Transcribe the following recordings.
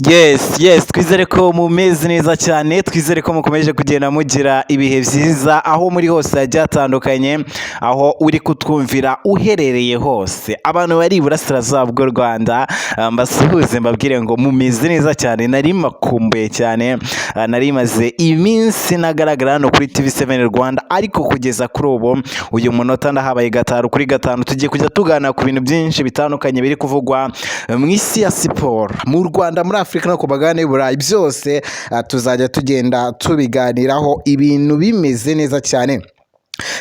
Yes, twizere ko mumeze neza cyane, twizere ko mukomeje kugenda mugira ibihe byiza aho muri hose hagiye hatandukanye, aho uri kutwumvira uherereye hose. Abantu bari iburasirazuba bw'u Rwanda, mbasuhuze mbabwire ngo mumeze neza cyane, nari makumbuye cyane, nari maze iminsi nagaragara hano kuri TV7 Rwanda, ariko kugeza kuri ubu uyu munota ndahabaye gatanu kuri gatanu, tugiye kujya tugana ku bintu byinshi bitandukanye biri kuvugwa mu isi ya siporo mu Rwanda, muri Afurika no ku bagabane y'Uburayi, byose tuzajya tugenda tubiganiraho ibintu bimeze neza cyane.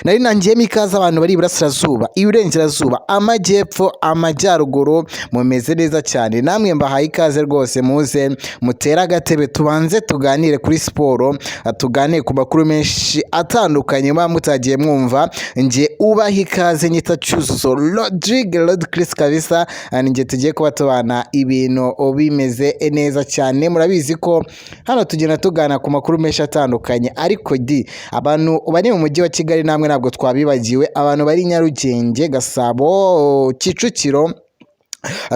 Nari nangiyemo ikaze abantu bari iburasirazuba, iburengerazuba, amajyepfo, amajyaruguru, mumeze neza cyane. Namwe mbahaye ikaze rwose, muze mutera agatebe tubanze tuganire kuri siporo, tuganire ku makuru menshi atandukanye muba mutagiye mwumva. Nge ubaha ikaze, nyita Cyuzuzo Rodrigue Chris kabisa, nge tugiye kuba tubana ibintu bimeze neza cyane. Murabizi ko hano tugenda tugana ku makuru menshi atandukanye, ariko abantu bari mu mujyi wa Kigali namwe ntabwo twabibagiwe, abantu bari Nyarugenge, Gasabo, Kicukiro,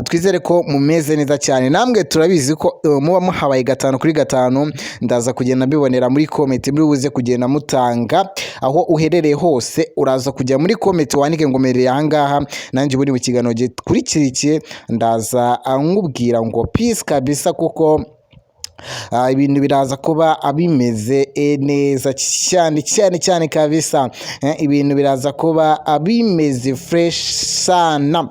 twizere ko mumeze neza cyane. Namwe turabizi ko muba muhabaye gatanu kuri gatanu, ndaza kugenda mbibonera muri comment, muri buze kugenda mutanga aho uherereye hose, uraza kujya muri comment wandike ngo mereye aha ngaha, nanjye buri mu kiganiro gikurikiriye ndaza nkubwira ngo peace kabisa, kuko ibintu biraza kuba bimeze neza cyane kabisa. Ibintu biraza kuba bimeze fresh sana.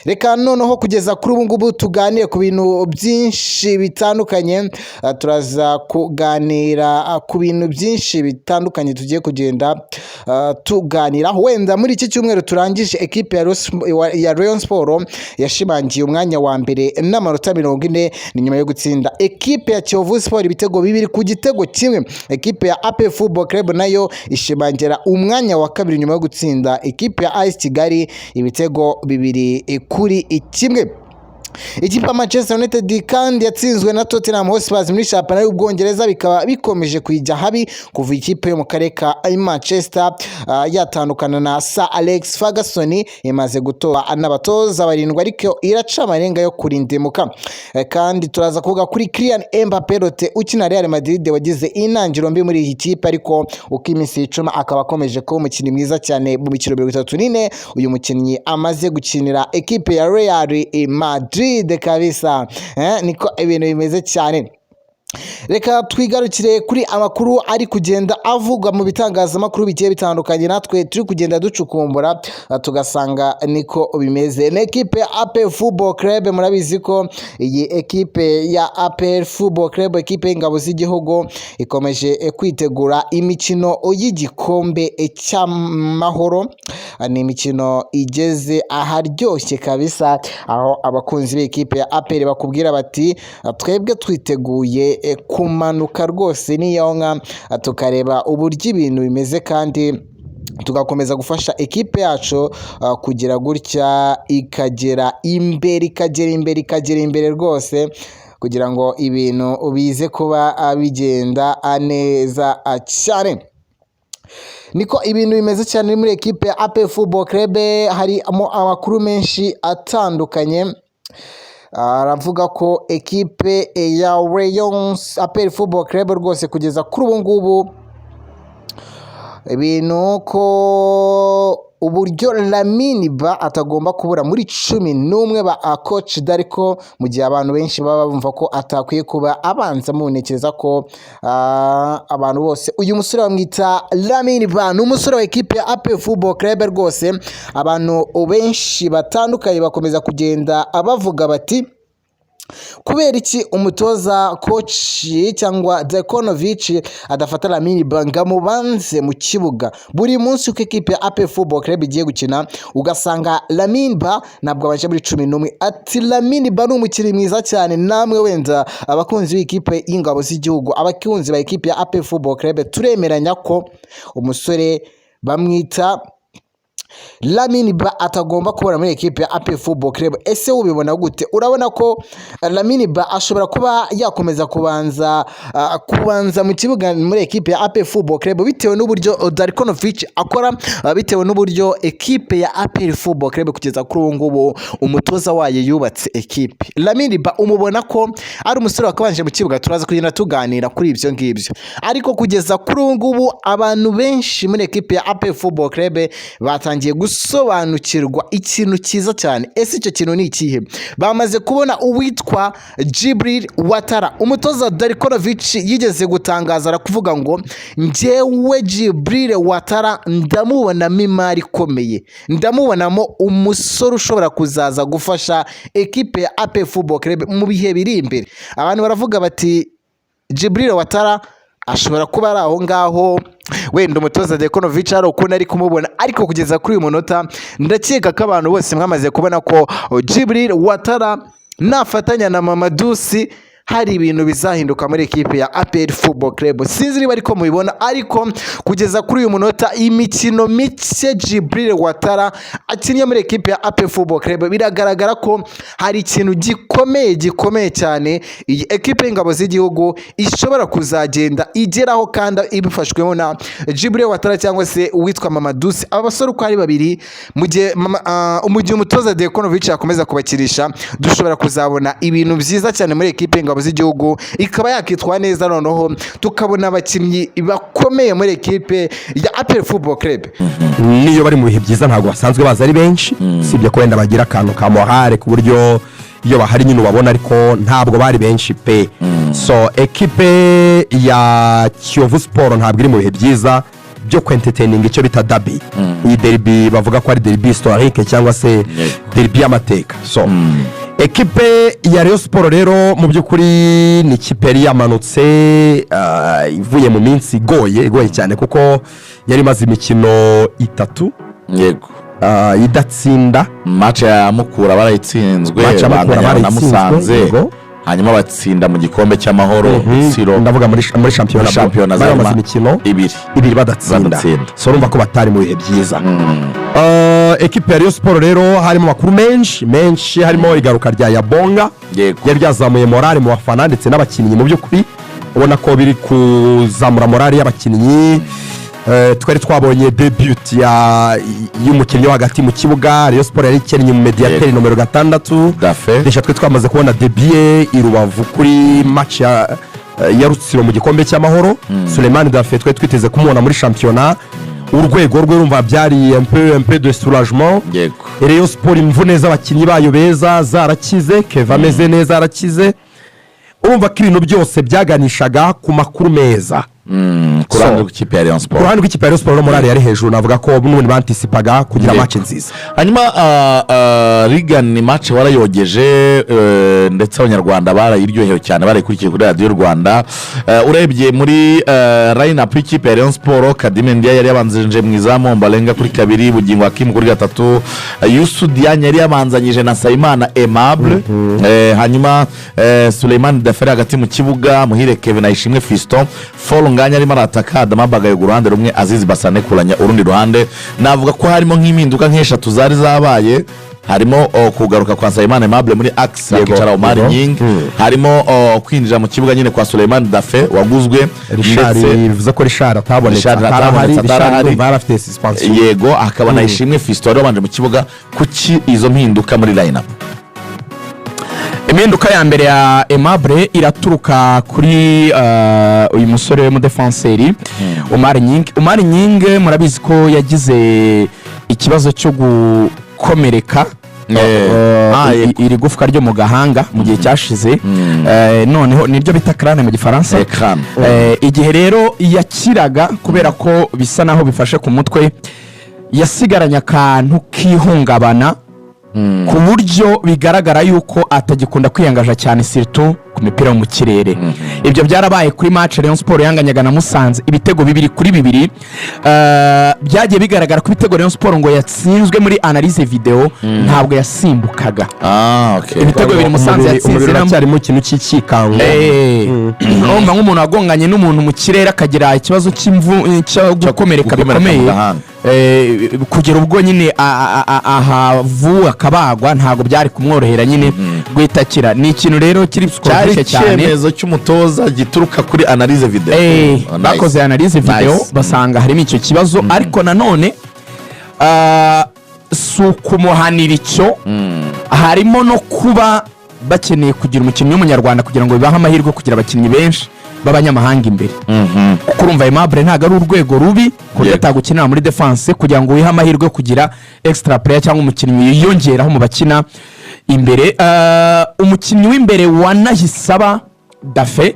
Reka noneho kugeza kuri ubu ngubu tuganire ku bintu byinshi bitandukanye, turaza kuganira ku bintu byinshi bitandukanye tugiye kugenda tuganira. Wenda muri iki cyumweru turangije, ekipe ya Rayon Sport yashimangiye umwanya wa mbere n'amanota 40, ni nyuma yo gutsinda ekipe ya Kiyovu Sport ibitego 2 ku gitego kimwe. Ekipe ya APR Football Club nayo ishimangira umwanya wa kabiri nyuma yo gutsinda ekipe ya AS Kigali ibitego 2 kuri kimwe. Ikipe ya Manchester United kandi yatsinzwe na Tottenham Hotspur muri shampiyona y'Ubwongereza, bikaba bikomeje kujya habi kuva ikipe yo mu karere ka Manchester yatandukana na Sir Alex Ferguson, imaze gutora n'abatoza barindwi, ariko iraca amarenga yo kurindimuka. Kandi turaza kuvuga kuri Kylian Mbappé ukina Real Madrid, wagize intangiriro mbi muri iyi kipe, ariko uko iminsi icuma akaba akomeje kuba umukinnyi mwiza cyane. Mu mikino 34 uyu mukinnyi amaze gukinira ekipe ya Real Madrid kabisa, niko ibintu bimeze cyane. Reka twigarukire kuri amakuru ari kugenda avugwa mu bitangazamakuru bigiye bitandukanye, natwe turi kugenda ducukumbura tugasanga niko bimeze. Ekipe ya APR Football Club, murabizi ko iyi ekipe ya APR Football Club, ekipe y'ingabo z'igihugu, ikomeje kwitegura imikino y'igikombe cy'amahoro. Ni imikino igeze aharyoshye kabisa, aho abakunzi b'ekipe ya APR bakubwira bati twebwe twiteguye kumanuka rwose niyonka, tukareba uburyo ibintu bimeze, kandi tugakomeza gufasha ekipe yacu kugira gutya ikagera imbere rwose, kugira ngo ibintu bize kuba bigenda neza cyane. Niko ibintu bimeze cyane muri ekipe ya APR Football Club. Harimo amakuru menshi atandukanye, aravuga ko ekipe ya Rayon APR Football Club rwose kugeza kuri ubu ngubu ibintu ko uburyo Lamine Ba atagomba kubura muri 11 ba coach, ariko mu gihe abantu benshi baba bumva ko atakwiye kuba abanza, munekeza ko abantu bose uyu musore bamwita Lamine Ba, n'umusore wa ekipe ya APR Football Club rwose. Abantu benshi batandukanye bakomeza kugenda bavuga bati kubera iki umutoza coach cyangwa Dekonovic adafata Lamine Ba ngo amubanze mu kibuga buri munsi uko ekipe ya APR Football Club igiye gukina, ugasanga Lamine Ba ntabwo abanje muri 11. Ati Lamine Ba ni umukinnyi mwiza cyane. Namwe wenda abakunzi b'ikipe y'ingabo z'igihugu, abakunzi ba ekipe ya APR Football Club, turemeranya ko umusore bamwita Lamine Ba atagomba kubona muri equipe ya APR Football Club. Ese ubibona gute? Urabona ko Lamine Ba ashobora kuba yakomeza kubanza mu kibuga muri equipe ya APR Football Club bitewe n'uburyo Darkonovic akora, bitewe n'uburyo equipe ya APR Football Club kugeza kuri ubu ngubu umutoza wayo yubatse equipe. Lamine Ba umubona ko ari umusore wakabanje mu kibuga, turaza kugenda tuganira kuri ibyo ngibyo, ariko kugeza kuri ubu ngubu abantu benshi muri equipe ya APR Football Club batangiye gusobanukirwa ikintu cyiza cyane. Ese icyo kintu ni ikihe? Bamaze kubona uwitwa Djibril Ouattara. Umutoza Darkonovic yigeze gutangaza arakuvuga ngo njyewe Djibril Ouattara ndamubonamo imari ikomeye, ndamubonamo umusore ushobora kuzaza gufasha equipe ya APR Football Club mu bihe biri imbere. Abantu baravuga bati Djibril Ouattara ashobora kuba ari aho ngaho wenda umutoza Darkonovic ari ukuntu ari kumubona, ariko kugeza kuri uyu munota ndakeka ko abantu bose mwamaze kubona ko Djibril Ouattara nafatanya na Mamadusi hari ibintu bizahinduka muri equipe ya APR Football Club. Sinzi niba ariko mubibona, ariko kugeza kuri uyu munota imikino mike Djibril Ouattara akinnye muri equipe ya APR Football Club biragaragara ko hari ikintu gikomeye cyane iyi equipe y'ingabo z'igihugu ishobora kuzagenda igeraho, kandi ibifashwemo na Djibril Ouattara cyangwa se uwitwa Mamadusi. Aba basore uko ari babiri, mu gihe umutoza Darkonovic yakomeza kubakirisha, dushobora kuzabona ibintu byiza cyane muri equipe y'ingabo z'igihugu, ikaba yakitwa neza, noneho tukabona abakinnyi bakomeye muri equipe ya APR Football Club. Niyo bari mu bihe byiza ntabwo basanzwe baza ari benshi, sibye ko wenda bagira akantu ka morale ku buryo iyo bahari nyine ubabona, ariko ntabwo bari benshi pe. So equipe ya Kiyovu Sport ntabwo iri mu bihe byiza byo entertaining, icyo bita derby. Iyi derby bavuga ko ari derby historique cyangwa se derby y'amateka. So ekipe ya Rayon Sport rero mu by'ukuri ni ikipe yari yamanutse ivuye mu minsi igoye cyane, kuko yari imaze imikino 3 yego idatsinda. match ya Mukura barayitsinzwe, banganya na Musanze, hanyuma batsinda mu gikombe cy'amahoro Siro, ndavuga muri shampiyona bamaze imikino 2 badatsinda. So urumva ko batari mu bihe byiza. Ekipe ya Rayon Sport rero harimo amakuru menshi, harimo igaruka rya Yabonga yari byazamuye morale mu bafana ndetse n'abakinnyi. Mu by'ukuri ubona ko biri kuzamura morale y'abakinnyi. Twari twabonye debut y'umukinnyi wo hagati mu kibuga. Rayon Sport yari ikinnye mu mediateur nomero 6. Desha twe twamaze kubona debut i Rubavu kuri match ya Rutsiro mu gikombe cy'amahoro. Suleiman Dafe twe twiteze kumubona muri shampiyona. Urwego rwe rumva byari un peu de soulagement. Rayon Sport imvune z'abakinnyi bayo beza zarakize, Keva ameze neza arakize. Urumva ko ibintu byose byaganishaga ku makuru meza. Ku ruhande rw'ikipe ya Rayon Sport. Ku ruhande rw'ikipe ya Rayon Sport morale yari hejuru, navuga ko n'ubundi bantisipaga kugira match nziza. Hanyuma Regan ni match warayogeje, ndetse abanyarwanda barayiryohewe cyane, barayikurikiye kuri Radio Rwanda. Urebye muri line up y'ikipe ya Rayon Sport, Kadime Ndia yari yabanzije mu izamu, Mbalenga kuri 2, Bugingo Hakim kuri 3, Youssou Diagne yari yabanzanyije na Sayimana Aimable, hanyuma Suleiman Dafere hagati mu kibuga, Muhire Kevin Ayishimwe Fiston, Nganya arimo arataka, Adama Bagayo uruhande rumwe, Azizi Basane kuranya urundi ruhande. Navuga ko harimo nk'impinduka nk'eshatu zari zabaye. Harimo kugaruka kwa Sayimana Aimable muri axe akicara Omar Nying, harimo kwinjira mu kibuga nyine kwa Suleiman Dafe waguzwe. Richard bivuze ko Richard atabonetse, Richard barafite suspension. Yego, akaba na Ishimwe Fiston wabanje mu kibuga. Kuki izo mpinduka muri line up? Impinduka ya mbere ya Aimable iraturuka kuri uyu musore mu defenseur Omar Nying murabizi ko yagize ikibazo cyo gukomereka iri gufwa ryo mu gahanga mu gihe cyashize, noneho niryo bita crane mu gifaransa. Igihe rero yakiraga kubera ko bisa naho bifashe ku mutwe, yasigaranye akantu kihungabana ku buryo bigaragara yuko atagikunda kwiyangaja cyane surtout ku mipira yo mu kirere. Ibyo byarabaye kuri match Rayon Sport yanganyaga na Musanze ibitego 2-2. Byagiye bigaragara ko ibitego Rayon Sport ngo yatsinzwe muri analyse video ntabwo yasimbukaga. Ibitego 2 Musanze yatsinzira cyarimo ikintu cy'ikikango. Urumva nk'umuntu agonganye n'umuntu mu kirere akagira ikibazo cy'imvu cyo gukomereka bikomeye, kugera ubwo nyine ahavu akabagwa ntabwo byari kumworohera nyine guhitakira. Ni ikintu rero kiri psychologique cyane, cyari icyemezo cy'umutoza gituruka kuri analyse video. Bakoze analyse video basanga harimo icyo kibazo, ariko nanone si ukumuhanira icyo, harimo no kuba bakeneye kugira umukinnyi w'umunyarwanda kugira ngo bibahe amahirwe kugira abakinnyi benshi b'abanyamahanga imbere. Kuko urumva Aimable ntabwo ari urwego rubi ku buryo atagukinira muri defense kugira ngo wihe amahirwe kugira extra player cyangwa umukinnyi yiyongeraho mu bakina imbere. Umukinnyi w'imbere wanahisaba Dafe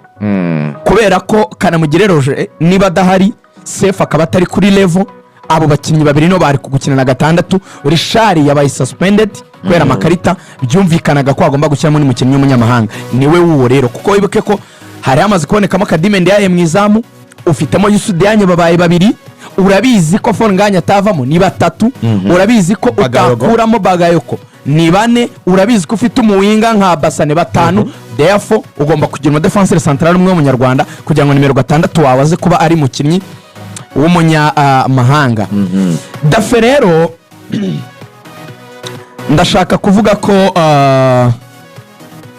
kubera ko Kanamugire Roger niba adahari, Sefu akaba atari kuri level, abo bakinnyi babiri no bari kugukina na gatandatu. Richard yabaye suspended kubera amakarita, byumvikanaga ko agomba gushyiramo n'umukinnyi w'umunyamahanga. Niwe wuwo rero, kuko wibuke ko hari amaze kubonekamo Kadime Ndiaye mu izamu, ufitemo Yusudianye babaye babiri, urabizi ko Fonganya atavamo ni batatu, urabizi ko utakuramo Bagayoko ni bane, urabizi ko ufite umuwinga nka Basane batanu. Therefore ugomba kugira mu defenseur central umwe w'umunyarwanda kugira ngo nimero 6 wawe aze kuba ari mukinnyi w'umunyamahanga. Dafe rero ndashaka kuvuga ko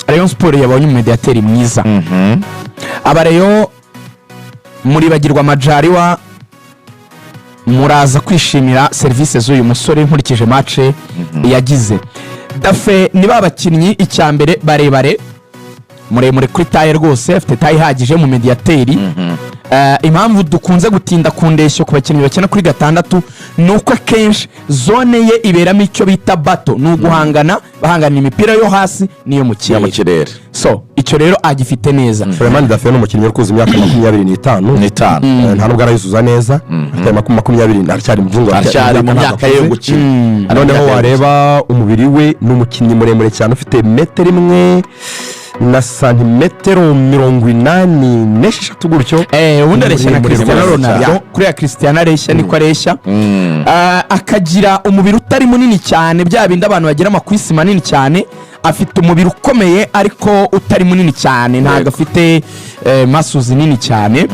Rayon Sport yabonye umediateri mwiza. Abareyo muri bagirwa Majaliwa muraza kwishimira service z'uyu musore nkurikije match yagize. Dafe niba abakinnyi icyambere barebare muremure kuri taye rwose, afite taye ihagije mu mediateri. Impamvu dukunze gutinda ku ndeshyo ku bakinnyi bakina kuri gatandatu nuko akenshi zone ye iberamo icyo bita bato, ni uguhangana bahangana imipira yo hasi niyo mu kirere. So icyo rero agifite neza. Suleiman Dafe n'umukinnyi uri kuza imyaka 25 nta nubwo arayisuza neza, afite 20 aracyari mvungo, aracyari mu myaka yo gukina. Noneho wareba umubiri we n'umukinnyi muremure cyane ufite metero imwe na santimetero 86 gutyo. Ubundi areshya na Cristiano Ronaldo, kuri ya Cristiano areshya niko areshya. Akagira umubiri utari munini cyane, bya bindi abantu bagira amakwisi manini cyane. Afite umubiri ukomeye ariko utari munini cyane, ntabwo afite masuzi nini cyane.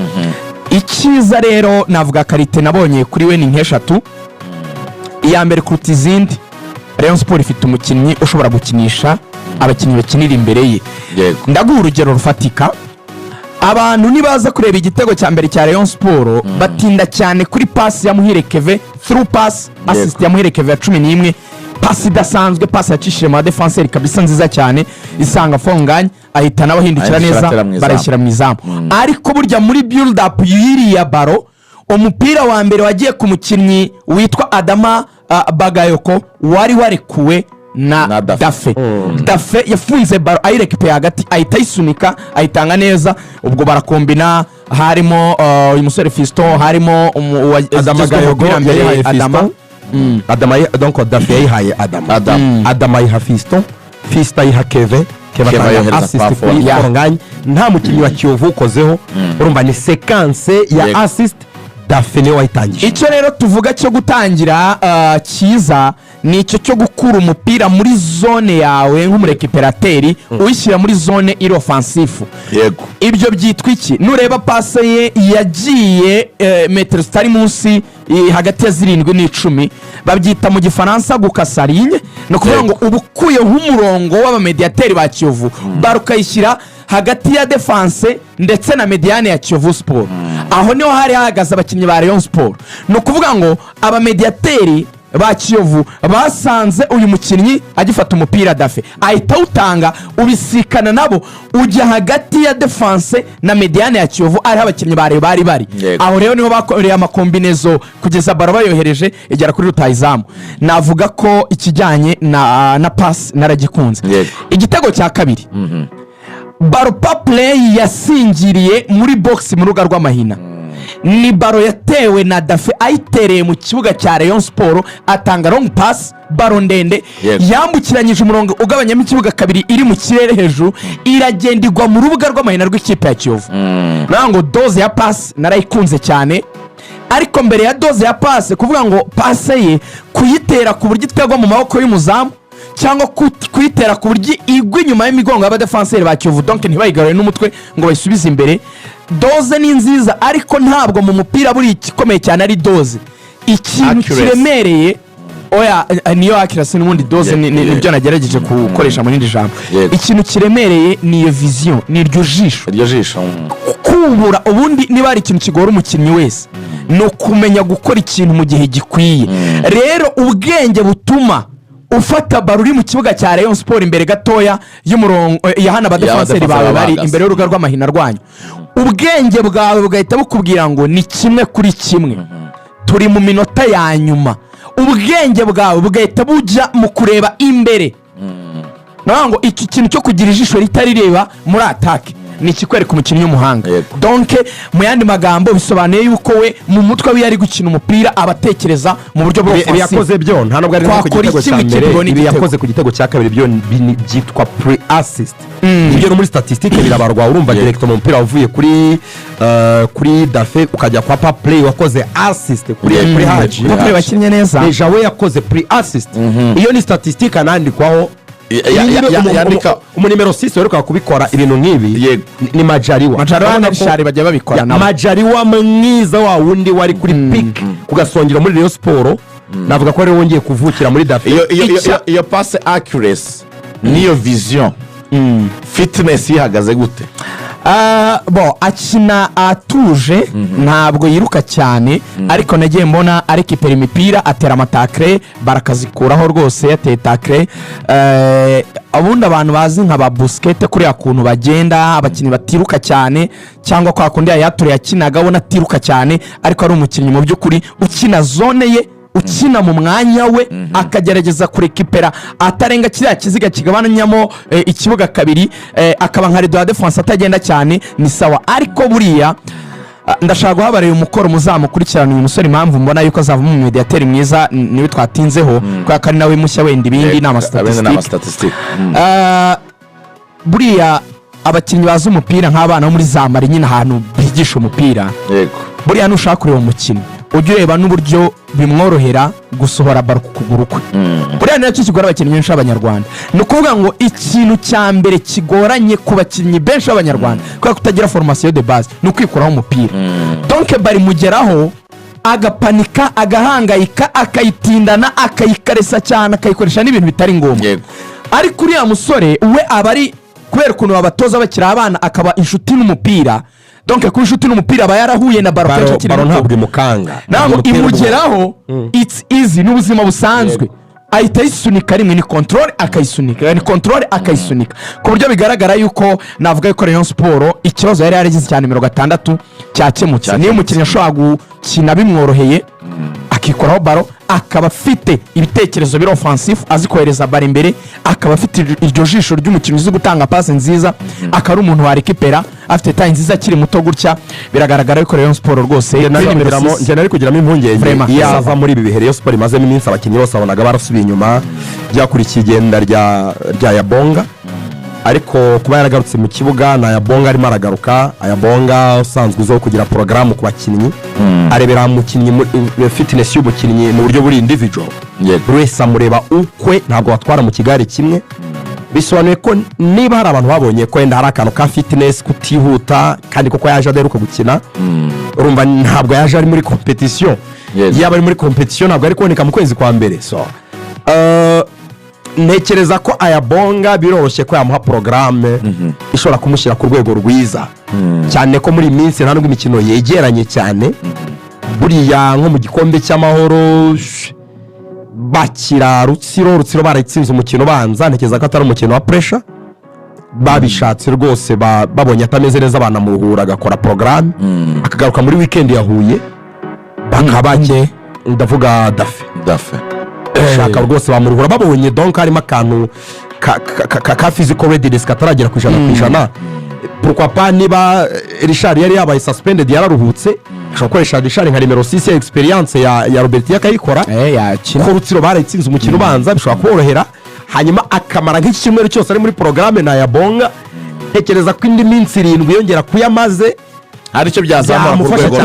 Icyiza rero navuga karite nabonye kuri we ni nk'eshatu. Iya mbere kuruta izindi, Rayon Sport ifite umukinnyi ushobora gukinisha abakinnyi bakinira imbere ye. Ndaguha urugero rufatika. Abantu nibaza kureba igitego cya mbere cya Rayon Sport batinda cyane kuri pass ya Muhire Keve, through pass assist ya Muhire Keve ya 11, pass idasanzwe, pass yacishije mu defenseur kabisa nziza cyane, isanga Fonganya ahita n'abahindukira neza barashyira mu izamu. Ariko burya muri build up yiriya baro, umupira wa mbere wagiye ku mukinnyi witwa Adama Bagayoko wari warekuwe na Dafe. Dafe yafunze baro ayirekipe hagati, ahita ayisunika ayitanga neza. Ubwo barakombina, harimo uyu musore Fiston, harimo Adama Bagayoko yahaye Fiston. Donc Dafe yahaye Adama yaha Fiston, Fiston yaha Keve, Keve assist kuri Fonganya. Nta mukinnyi wa Kiyovu ukozeho, urumva ni sequence ya assist Dafe niwe wayitangije. Icyo rero tuvuga cyo gutangira cyiza ni icyo cyo gukura umupira muri zone yawe nk'umurekiperateri uyishyira muri zone iri offensive. Ibyo byitwa iki? Nureba passe ye yagiye metero zitari munsi hagati ya 7 n'10, babyita mu gifaransa gukasarigne, no kuvuga ngo ubukuye nk'umurongo w'abamediateri ba Kiyovu barukayishyira hagati ya defense ndetse na mediane ya Kiyovu Sport. Aho niho hari hahagaze abakinnyi ba Rayon Sport. No kuvuga ngo abamediateri ba Kiyovu basanze uyu mukinnyi agifata umupira Dafe, ahita utanga ubisikana nabo, ujya hagati ya defense na mediane ya Kiyovu, ari abakinnyi bari aho rero niho bakoreye amakombinezo kugeza baro bayohereje igera kuri rutayizamu. Navuga ko ikijyanye na pass naragikunze. Igitego cya kabiri, baro pa play yasingiriye muri box mu ruga rw'amahina. Ni baro yatewe na Dafe ayitereye mu kibuga cya Rayon Sport, atanga long pass, baro ndende yambukiranyije umurongo ugabanyamo ikibuga kabiri, iri mu kirere hejuru, iragendigwa mu rubuga rw'amahina rw'ikipe ya Kiyovu. Nango doze ya pass narayikunze cyane, ariko mbere ya doze ya pass kuvuga ngo pass ye kuyitera ku buryo itagwa mu maboko y'umuzamu cyangwa kuyitera ku buryo igwa inyuma y'imigongo y'abadefenseur ba Kiyovu, donc ntibayigarure n'umutwe ngo bayisubize imbere. Doze ni nziza, ariko ntabwo mu mupira buri ikomeye cyane ari doze. ikintu kiremereye oya niyo accuracy n'ubundi doze nibyo nagerageje gukoresha muri indi jambo. Ikintu kiremereye niyo vision, ni iryo jisho kubura. Ubundi niba ari ikintu kigora umukinnyi wese no kumenya gukora ikintu mu gihe gikwiye. Rero ubwenge butuma ufata baro uri mu kibuga cya Rayon Sport imbere gatoya y'umurongo ya hana abadefanseri bawe bari imbere y'uruga rw'amahina rwanyu, ubwenge bwawe bugahita bukubwira ngo ni kimwe kuri kimwe, turi mu minota ya nyuma. Ubwenge bwawe bugahita bujya mu kureba imbere, ngo iki kintu cyo kugira ijisho ritarireba muri atake ni ikikwereka umukinnyi w'umuhanga. Donc mu yandi magambo bisobanuye yuko we mu mutwe we yari gukina umupira abatekereza mu buryo bwo yakoze byo nta nubwo ari ku gitego cya mbere, ibi yakoze ku gitego cya kabiri byo byitwa pre assist. Ibyo no muri statistique birabarwa, urumva direct mu mupira uvuye kuri Dafe ukajya kwa pa play wakoze assist kuri Haji kuko bakinnye neza, deja we yakoze pre assist. Iyo ni statistique anandikwaho umunimero 6 weruka kubikora ibintu nk'ibi ni Majaliwa na Rishari bajya babikora nabo. Majaliwa mwiza wa wundi wari kuri peak kugasongera muri Rayon Sport, navuga ko ari wongeye kuvukira muri Dafe. Iyo pass accuracy niyo vision fitness ihagaze gute? Akina atuje, ntabwo yiruka cyane, ariko nagiye mbona arikipera imipira, atera amatakre barakazikuraho rwose, yateye takre. Abundi abantu bazi nka ba Busquets kuri akuntu bagenda abakinnyi batiruka cyane, cyangwa kwa kundi yature yakinaga abona atiruka cyane, ariko ari umukinnyi mu by'ukuri ukina zone ye, ukina mu mwanya we, akagerageza kurekipera atarenga kiriya kiziga kigabanyamo ikibuga kabiri, akaba nka rido ya defense atagenda cyane, ni sawa. Ariko buriya ndashaka guhabarira umukoro muzamukurikirana uyu musore, impamvu mbona yuko azavamo mu mediateur mwiza niwe twatinzeho kwa kari nawe mushya wenda ibindi nama statistique. Buriya abakinnyi baza umupira nk'abana bo muri za mari nyine ahantu bigisha umupira, buriya nushaka kureba umukino ujye ureba n'uburyo bimworohera gusohora baro ku kuguru kwe. Buriya nacyo kigora abakinnyi benshi b'Abanyarwanda, ni ukuvuga ngo ikintu cya mbere kigoranye ku bakinnyi benshi b'Abanyarwanda kubera kutagira formation de base ni ukwikuraho umupira. Donc bari mugeraho agapanika, agahangayika, akayitindana, akayikaresa cyane, akayikoresha n'ibintu bitari ngombwa. Ariko uriya musore we aba ari kubera ukuntu abatoza bakira abana akaba inshuti n'umupira. Donc ku inshuti n'umupira aba yarahuye na baro ntabwo imukanga, ntabwo imugeraho, it's easy n'ubuzima busanzwe. Ahita yisunika rimwe, ni control akayisunika, ni control akayisunika, ku buryo bigaragara yuko navuga yuko Rayon Sport ikibazo yari yaragize cyane 60 cyakemutse. Niyo umukinnyi ashobora gukina bimworoheye akikoraho baro, akaba afite ibitekerezo biri offensive, azi kohereza baro imbere, akaba afite iryo jisho ry'umukinnyi uzi gutanga passe nziza, akaba ari umuntu wa rekipera, afite tayi nziza akiri muto gutya. Biragaragara yuko Rayon Sport rwose njye nari kugiramo impungenge yava muri ibi bihe Rayon Sport imazemo iminsi abakinnyi bose babonaga barasubiye inyuma byakurikiye igenda rya Yabonga, ariko kuba yaragarutse mu kibuga na Yabonga arimo aragaruka. Yabonga usanzwe uzo kugira porogaramu ku bakinnyi, arebera umukinnyi fitness y'umukinnyi mu buryo buri individual, buri wese amureba ukwe, ntabwo batwara mu kigare kimwe. Bisobanuye ko niba hari abantu babonye ko wenda hari akantu ka fitness kutihuta, kandi koko yaje adaheruka gukina, urumva ntabwo yaje ari muri competition. Yaba ari muri competition ntabwo ari kuboneka mu kwezi kwa mbere. So ntekereza ko Ayabonga biroroshye ko yamuha porogaramu ishobora kumushyira ku rwego rwiza, cyane ko muri minsi nta nubwo imikino yegeranye cyane. Buriya nko mu gikombe cy'amahoro bakira Rutsiro barayitsinze umukino banza, ntekereza ko atari umukino wa pressure, babishatse rwose, babonye atameze neza banamuhura agakora porogaramu akagaruka muri weekend yahuye bakabanje, ndavuga Dafe shaka rwose bamuruhura babonye. Donc harimo akantu ka physical readiness kataragera ku 100%. Pourquoi pas niba Richard yari yabaye suspended yararuhutse, ashobora gukoresha Richard nka numero 6 ya experience ya Robert yakayikora, ko Rutsiro barayitsinze umukino ubanza bishobora kuborohera, hanyuma akamara nk'iki cyumweru cyose ari muri programme na Yabonga. Ntekereza ko indi minsi 7 yongera kuyamaze hari icyo byazamura ku rwego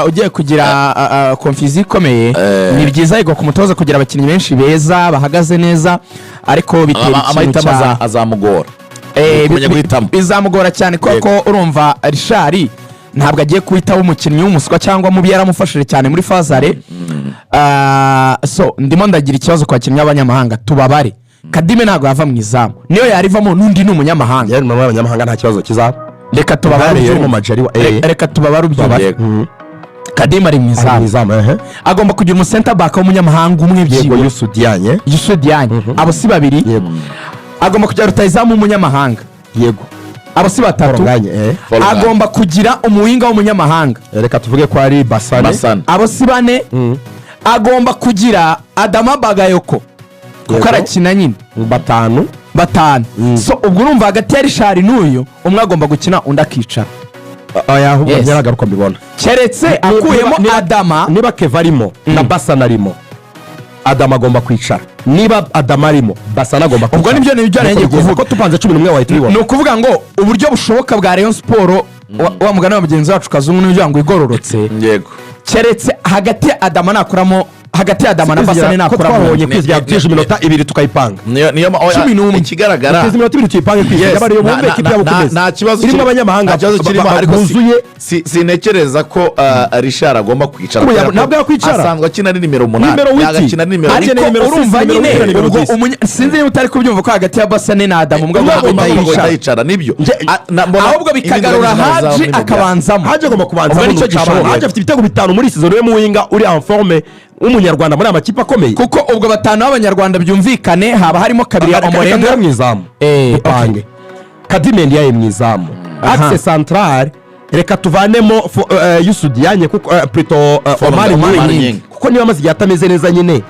ugiye kugira confusion ikomeye. Ni byiza ariko ku mutoza kugira abakinnyi benshi beza bahagaze neza, ariko bitera ikintu azamugora, bizamugora cyane kuko urumva Richard ntabwo agiye kuhitaho umukinnyi w'umuswa cyangwa mubi yaramufashije cyane muri fazare. So ndimo ndagira ikibazo ku bakinnyi b'abanyamahanga tubabare. Kadime ntabwo yava mu izamu, niyo yarivamo n'undi ni umunyamahanga. yari mu banyamahanga nta kibazo kizaba. Reka tubabare yari mu majari wa reka tubabare ubyubare. Kadime ari mu izamu, agomba kugira umusenta baka w'umunyamahanga umwe yego Youssou Diagne abo si babiri. yego agomba kugira rutayizamu w'umunyamahanga, yego abo si batatu. agomba kugira umuwinga w'umunyamahanga, reka tuvuge ko ari Basane, abo si bane. agomba kugira Adama Bagayoko kuko arakina nyine batanu. So ubwo urumva hagati ya Richard n'uyu umwe agomba gukina undi akicara. ahubwo nyaragaruka mbibona keretse akuyemo Adama. niba Keva arimo na Basane arimo, Adama agomba kwicara. niba Adama arimo Basane agomba kwicara. ubwo nibyo ngiye kuvuga ko tupanze 11 wahita ubibona. ni ukuvuga ngo uburyo bushoboka bwa Rayon Sport wa mugana wa mugenzi wacu Kazungu n'ibyo ngo igororotse, yego keretse hagati ya Adama nakuramo, hagati ya Adama na Basane nakuramo. twabonye kwizya tuje iminota 2 tukayipanga. niyo 11 ikigaragara tuje iminota 2 tuyipange kwizya yaba ariyo bombe ekipi yabo kumeza. nta kibazo irimo abanyamahanga kirimo, ariko buzuye. sinekereza ko Richard agomba kwicara. ntabwo yakwicara, asanzwe akina ni nimero 8, yagakina ni nimero. ariko urumva nyine ubwo sinzi niba utari kubyumva ko hagati ya Basane na Adama umwe agomba yicara. nibyo ahubwo bikagarura Haji akabanzamo. Haji agomba kubanzamo. nicyo gishoboka. Haji afite ibitego 5 muri season yo mu winga uri en forme w'umunyarwanda muri amakipe akomeye, kuko ubwo batanu b'abanyarwanda byumvikane haba harimo kabiri ya Omorenga mu izamu. Upange Kadime ndiye mu izamu. Axe central reka tuvanemo Youssou Diagne kuko plutôt Omar Nyingi kuko niba amazi yatameze neza nyine.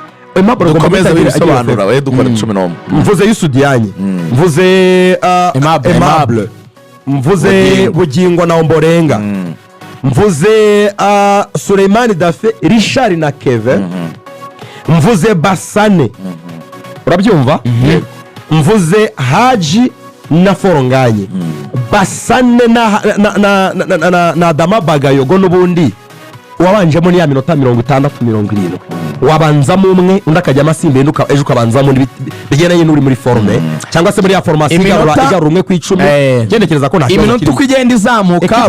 Dukomeza bisobanura we dukora 11. mvuze Youssou Diagne, mvuze Aimable, mvuze Bugingo na Omborenga, mvuze Suleimani Dafe, Richard na Kevin, mvuze Basane, urabyumva? mvuze Haji na Foronganye, Basane na Adama Bagayogo n'ubundi wabanjemo ni ya minota 60 70, wabanzamo umwe undi akajyamo asimbuye ejo ukabanzamo bigendanye n'uri muri forme cyangwa se muri ya formation igarura umwe ku 10. Gendekereza ko nta kibazo iminota uko igenda izamuka